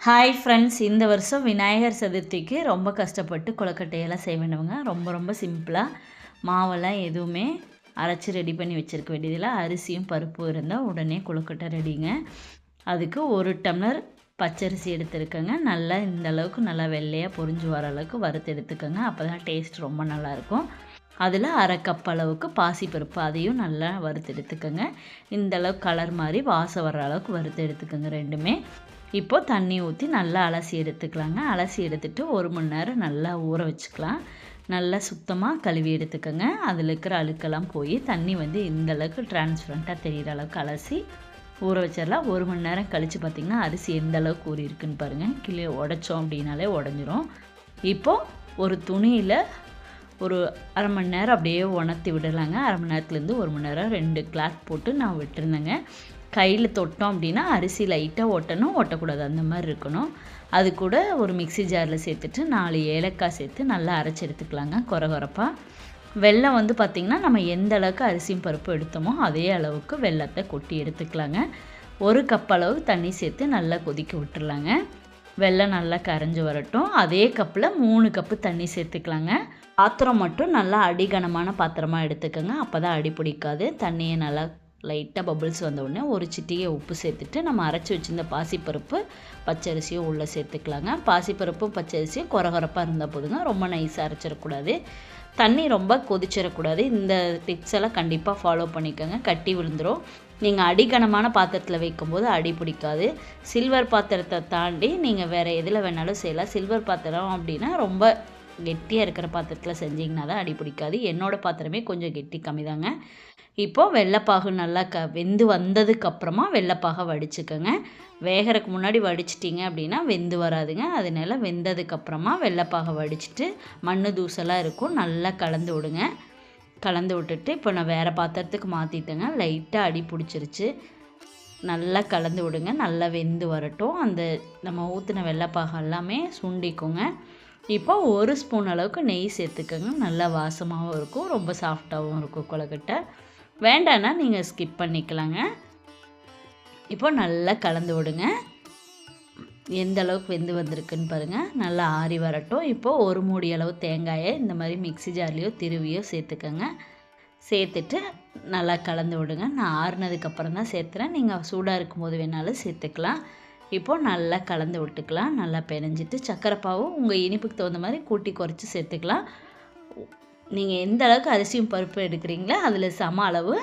Hi friends, இந்த வருஷம் விநாயகர் சதுர்த்திக்கு ரொம்ப கஷ்டப்பட்டு கொழுக்கட்டையெல்லாம் செய்ய வேண்டவங்க. ரொம்ப சிம்பிளாக மாவெல்லாம் எதுவுமே அரைச்சி ரெடி பண்ணி வச்சுருக்க வேண்டியதில்லை. அரிசியும் பருப்பும் இருந்தால் உடனே கொழுக்கட்டை ரெடிங்க. அதுக்கு 1 டம்ளர் பச்சரிசி எடுத்துருக்கேங்க. நல்லா இந்த அளவுக்கு நல்லா வெள்ளையாக பொரிஞ்சு வர அளவுக்கு வறுத்து எடுத்துக்கோங்க. அப்போ தான் டேஸ்ட் ரொம்ப நல்லாயிருக்கும். அதில் 1/2 கப் அளவுக்கு பாசிப்பருப்பு, அதையும் நல்லா வறுத்து எடுத்துக்கோங்க. இந்த அளவுக்கு கலர் மாதிரி வாசம் வர அளவுக்கு வறுத்து எடுத்துக்கோங்க ரெண்டுமே. இப்போது தண்ணி ஊற்றி நல்லா அலசி எடுத்துக்கலாங்க. அலசி எடுத்துகிட்டு 1 மணி நேரம் நல்லா ஊற வச்சுக்கலாம். நல்லா சுத்தமாக கழுவி எடுத்துக்கோங்க. அதில் இருக்கிற அழுக்கெல்லாம் போய் தண்ணி இந்த அளவுக்கு டிரான்ஸ்பரண்ட்டாக தெரிகிற அளவுக்கு அலசி ஊற வச்சிடலாம். 1 மணி நேரம் கழித்து பார்த்திங்கன்னா அரிசி எந்த அளவுக்கு ஊறி இருக்குன்னு பாருங்கள். கீழே உடைச்சோம் அப்படின்னாலே உடஞ்சிரும். இப்போது ஒரு துணியில் ஒரு 1/2 மணி நேரம் அப்படியே உணர்த்தி விடலாங்க. 1/2 மணி நேரத்துலேருந்து 1 மணி நேரம் 2 கிளாத் போட்டு நான் விட்டுருந்தேங்க. கையில் தொட்டோம் அப்படின்னா அரிசி லைட்டாக ஒட்டணும், ஒட்டக்கூடாது, அந்த மாதிரி இருக்கணும். அது கூட ஒரு மிக்சி ஜாரில் சேர்த்துட்டு 4 ஏலக்காய் சேர்த்து நல்லா அரைச்சி எடுத்துக்கலாங்க கொரகொரப்பாக. வெல்லம் பார்த்திங்கன்னா நம்ம எந்த அளவுக்கு அரிசியும் பருப்பு எடுத்தோமோ அதே அளவுக்கு வெல்லத்தை கொட்டி எடுத்துக்கலாங்க. 1 கப் அளவு தண்ணி சேர்த்து நல்லா கொதிக்க விட்டுறலாங்க. வெல்லம் நல்லா கரைஞ்சி வரட்டும். அதே கப்பில் 3 கப்பு தண்ணி சேர்த்துக்கலாங்க. பாத்திரம் மட்டும் நல்லா அடிகனமான பாத்திரமாக எடுத்துக்கோங்க. அப்போ தான் அடி பிடிக்காது. தண்ணியை நல்லா லைட்டாக பபிள்ஸ் வந்தவுடனே ஒரு சிட்டிகை உப்பு சேர்த்துட்டு நம்ம அரைச்சி வச்சுருந்த பாசிப்பருப்பு பச்சரிசியும் உள்ளே சேர்த்துக்கலாங்க. பாசிப்பருப்பும் பச்சரிசியும் கொரகொரப்பாக இருந்தால் போதுங்க. ரொம்ப நைஸாக அரைச்சிடக்கூடாது, தண்ணி ரொம்ப கொதிச்சிடக்கூடாது. இந்த டிப்ஸ் எல்லாம் கண்டிப்பாக ஃபாலோ பண்ணிக்கோங்க. கட்டி விழுந்துடும். நீங்கள் அடிகனமான பாத்திரத்தில் வைக்கும்போது அடி பிடிக்காது. சில்வர் பாத்திரத்தை தாண்டி நீங்கள் வேறு எதில் வேணாலும் செய்யலாம். சில்வர் பாத்திரம் அப்படின்னா ரொம்ப கெட்டியாக இருக்கிற பாத்திரத்தில் செஞ்சிங்கன்னா தான் அடி பிடிக்காது. என்னோடய பாத்திரமே கொஞ்சம் கெட்டி கம்மி தாங்க. இப்போது வெள்ளைப்பாகு நல்லா வெந்து வந்ததுக்கப்புறமா வெள்ளைப்பாகை வடிச்சுக்கோங்க. வேகிறதுக்கு முன்னாடி வடிச்சிட்டிங்க அப்படின்னா வெந்து வராதுங்க. அதனால வெந்ததுக்கப்புறமா வெள்ளைப்பாகை வடிச்சிட்டு மண் தூசெல்லாம் இருக்கும், நல்லா கலந்து விடுங்க. கலந்து விட்டுட்டு இப்போ நான் வேறு பாத்திரத்துக்கு மாற்றிட்டேங்க. லைட்டாக அடி பிடிச்சிருச்சு. நல்லா கலந்து விடுங்க. நல்லா வெந்து வரட்டும். அந்த நம்ம ஊற்றின வெள்ளைப்பாகை எல்லாமே சுண்டிக்குங்க. இப்போ 1 ஸ்பூன் அளவுக்கு நெய் சேர்த்துக்கோங்க. நல்லா வாசமாகவும் இருக்கும், ரொம்ப சாஃப்டாகவும் இருக்கும் கொழுக்கட்டை. வேண்டான்னா நீங்கள் ஸ்கிப் பண்ணிக்கலாங்க. இப்போ நல்லா கலந்து விடுங்க. எந்த அளவுக்கு வெந்து வந்திருக்குன்னு பாருங்கள். நல்லா ஆறி வரட்டும். இப்போது 1 மூடி அளவு தேங்காயை இந்த மாதிரி மிக்சி ஜார்லேயோ திருவியோ சேர்த்துக்கோங்க. சேர்த்துட்டு நல்லா கலந்து விடுங்க. நான் ஆறுனதுக்கப்புறம் தான் சேர்த்துறேன். நீங்கள் சூடாக இருக்கும்போது வேணாலும் சேர்த்துக்கலாம். இப்போது நல்லா கலந்து விட்டுக்கலாம். நல்லா பிணைஞ்சிட்டு சர்க்கரை பாவும் உங்கள் இனிப்புக்கு தகுந்த மாதிரி கூட்டி குறைச்சி சேர்த்துக்கலாம். நீங்கள் எந்த அளவுக்கு அரிசியும் பருப்பு எடுக்கிறீங்களோ அதில் சம அளவு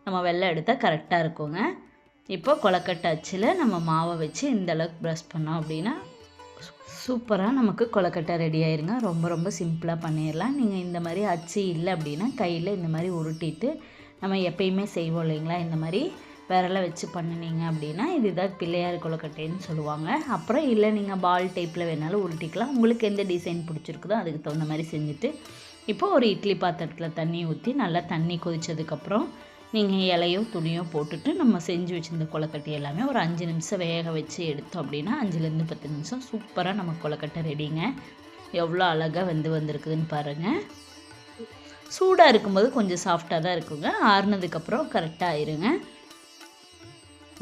நம்ம வெல்லம் எடுத்தால் கரெக்டாக இருக்குங்க. இப்போ கொழுக்கட்டை அச்சில் நம்ம மாவை வச்சு இந்த அளவுக்கு ப்ரெஸ் பண்ணோம் அப்படின்னா சூப்பராக நமக்கு கொழுக்கட்டை ரெடி ஆயிருங்க. ரொம்ப சிம்பிளாக பண்ணிடலாம். நீங்கள் இந்த மாதிரி அச்சு இல்லை அப்படின்னா கையில் இந்த மாதிரி உருட்டிட்டு நம்ம எப்பயுமே செய்வோம் இல்லைங்களா, இந்த மாதிரி விரலை வச்சு பண்ணினீங்க அப்படின்னா இதுதான் பிள்ளையார் கொழுக்கட்டைன்னு சொல்லுவாங்க. அப்புறம் இல்லை நீங்கள் பால் டைப்பில் வேணாலும் உருட்டிக்கலாம். உங்களுக்கு எந்த டிசைன் பிடிச்சிருக்குதோ அதுக்கு தகுந்த மாதிரி செஞ்சுட்டு இப்போது ஒரு இட்லி பாத்திரத்தில் தண்ணி ஊற்றி நல்லா தண்ணி கொதித்ததுக்கப்புறம் நீங்கள் இலையோ துணியோ போட்டுட்டு நம்ம செஞ்சு வச்சுருந்த கொழுக்கட்டை எல்லாமே ஒரு 5 நிமிஷம் வேக வச்சு எடுத்தோம் அப்படின்னா 5லேருந்து 10 நிமிஷம் சூப்பராக நம்ம கொழுக்கட்டை ரெடிங்க. எவ்வளோ அழகாக வந்திருக்குதுன்னு பாருங்கள். சூடாக இருக்கும்போது கொஞ்சம் சாஃப்டாக தான் இருக்குங்க. ஆறுனதுக்கப்புறம் கரெக்டாக ஆயிருங்க.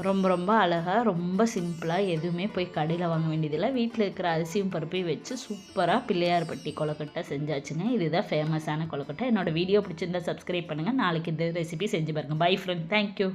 ரொம்ப அழகாக, ரொம்ப சிம்பிளாக, எதுவுமே போய் கடையில் வாங்க வேண்டியதில்லை. வீட்டில் இருக்கிற அரிசியும் பருப்பையும் வச்சு சூப்பராக பிள்ளையார்பட்டி கொழுக்கட்டை செஞ்சாச்சுங்க. இதுதான் ஃபேமஸான கொழுக்கட்டை. என்னோடய வீடியோ பிடிச்சிருந்தா சப்ஸ்கிரைப் பண்ணுங்கள். நாளைக்கு இந்த ரெசிபி செஞ்சு பாருங்கள். By friend, thank you.